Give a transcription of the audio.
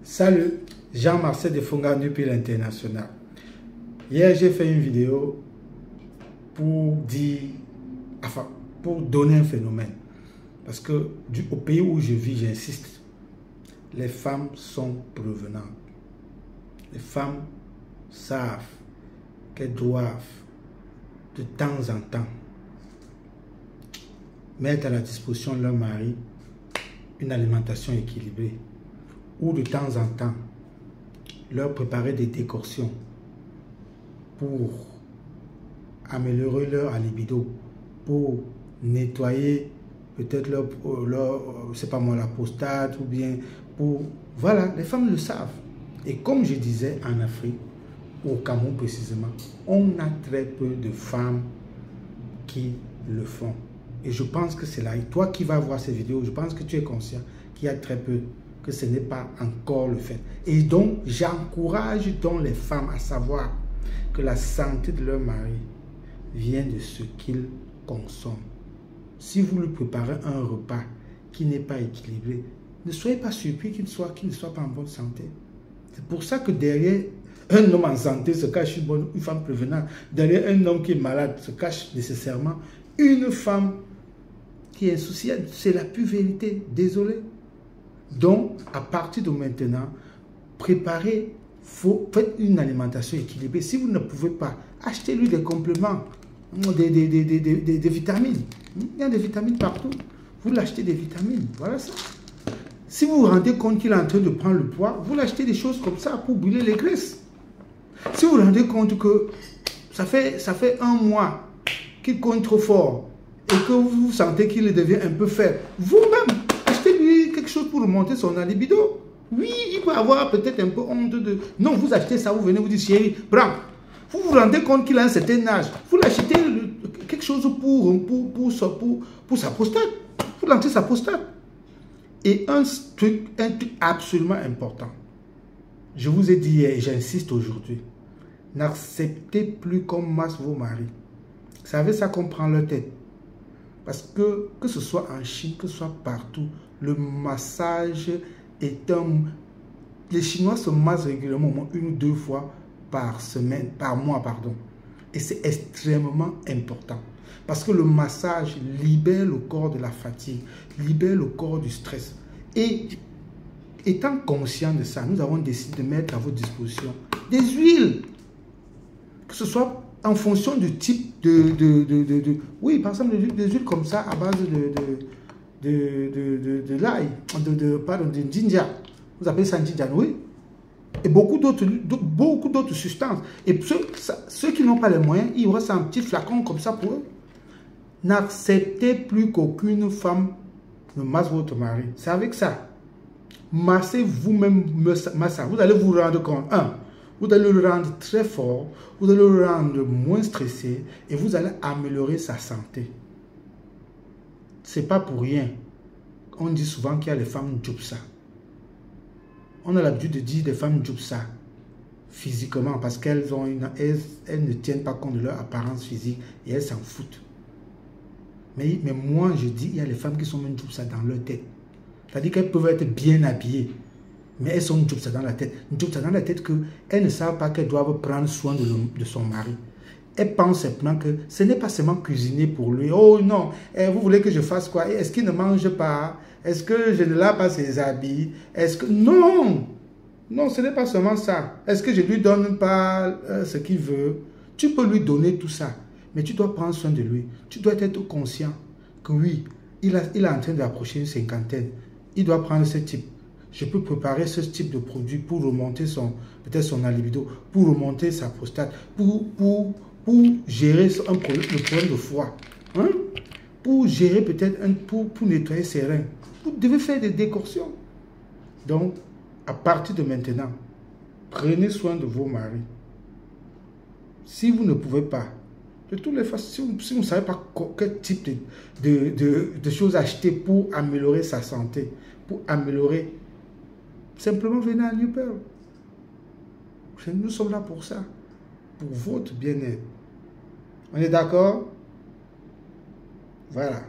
Salut, Jean-Marcel de Fonga Nupil International. Hier, j'ai fait une vidéo pour dire, pour donner un phénomène. Parce que au pays où je vis, j'insiste, les femmes sont prévenantes. Les femmes savent qu'elles doivent de temps en temps mettre à la disposition de leur mari une alimentation équilibrée, ou de temps en temps leur préparer des décoctions pour améliorer leur libido, pour nettoyer peut-être c'est pas moi, la prostate, ou bien pour... Voilà, les femmes le savent. Et comme je disais, en Afrique, au Cameroun précisément, on a très peu de femmes qui le font. Et je pense que c'est là. Et toi qui vas voir ces vidéos, je pense que tu es conscient qu'il y a très peu, que ce n'est pas encore le fait. Et donc, j'encourage donc les femmes à savoir que la santé de leur mari vient de ce qu'ils consomment. Si vous lui préparez un repas qui n'est pas équilibré, ne soyez pas surpris qu'il ne soit pas en bonne santé. C'est pour ça que derrière un homme en santé se cache une femme prévenante. Derrière un homme qui est malade se cache nécessairement une femme qui est insouciante. C'est la pure vérité. Désolé. Donc, à partir de maintenant, faites une alimentation équilibrée. Si vous ne pouvez pas, achetez-lui des compléments, des vitamines. Il y a des vitamines partout. Vous l'achetez des vitamines. Voilà ça. Si vous vous rendez compte qu'il est en train de prendre le poids, vous l'achetez des choses comme ça pour brûler les graisses. Si vous vous rendez compte que ça fait un mois qu'il compte trop fort et que vous sentez qu'il devient un peu faible, vous-même, achetez-lui quelque chose pour remonter son libido. Oui, il peut avoir peut-être un peu honte de... Non, vous achetez ça, vous venez vous dire, chérie, prends. Vous vous rendez compte qu'il a un certain âge. Vous l'achetez quelque chose pour sa prostate. Pour lancer sa prostate. Et un truc absolument important. Je vous ai dit hier et j'insiste aujourd'hui. N'acceptez plus qu'on masse vos maris. Vous savez ça qu'on prend leur tête. Parce que ce soit en Chine, que ce soit partout, le massage est un... Les Chinois se massent régulièrement, au moins 1 ou 2 fois par mois, pardon. Et c'est extrêmement important. Parce que le massage libère le corps de la fatigue, libère le corps du stress. Et étant conscient de ça, nous avons décidé de mettre à votre disposition des huiles. Que ce soit en fonction du type oui, par exemple, des huiles comme ça à base de l'ail, de ginger. Vous appelez ça ginger, oui. Et beaucoup d'autres substances. Et ceux qui n'ont pas les moyens, il y aura ça un petit flacon comme ça pour eux. N'acceptez plus qu'aucune femme ne masse votre mari. C'est avec ça. Massez vous-même massa. Vous allez vous rendre compte. Vous allez le rendre très fort. Vous allez le rendre moins stressé. Et vous allez améliorer sa santé. C'est pas pour rien. On dit souvent qu'il y a les femmes djupsa. On a l'habitude de dire des femmes djupsa physiquement parce qu'elles ne tiennent pas compte de leur apparence physique et elles s'en foutent. Mais moi, je dis, il y a les femmes qui sont même djupsa dans leur tête. C'est-à-dire qu'elles peuvent être bien habillées, mais elles sont djupsa dans la tête. Djupsa dans la tête qu'elles ne savent pas qu'elles doivent prendre soin de son mari. Elles pensent simplement que ce n'est pas seulement cuisiner pour lui. Oh non, vous voulez que je fasse quoi? Est-ce qu'il ne mange pas? Est-ce que je ne lave pas ses habits? Est-ce que... Non! Non, ce n'est pas seulement ça. Est-ce que je ne lui donne pas ce qu'il veut? Tu peux lui donner tout ça. Mais tu dois prendre soin de lui. Tu dois être conscient que oui, il est en train d'approcher une cinquantaine. Il doit prendre ce type. Je peux préparer ce type de produit pour remonter peut-être son libido, pour remonter sa prostate, pour gérer le problème de foie. Hein? Pour gérer peut-être, pour nettoyer ses reins. Vous devez faire des décoctions. Donc, à partir de maintenant, prenez soin de vos maris. Si vous ne pouvez pas, de toutes les façons, si vous ne savez pas quel type de choses acheter pour améliorer sa santé, pour améliorer, simplement venez à New Pearl. Nous sommes là pour ça, pour votre bien-être. On est d'accord? Voilà.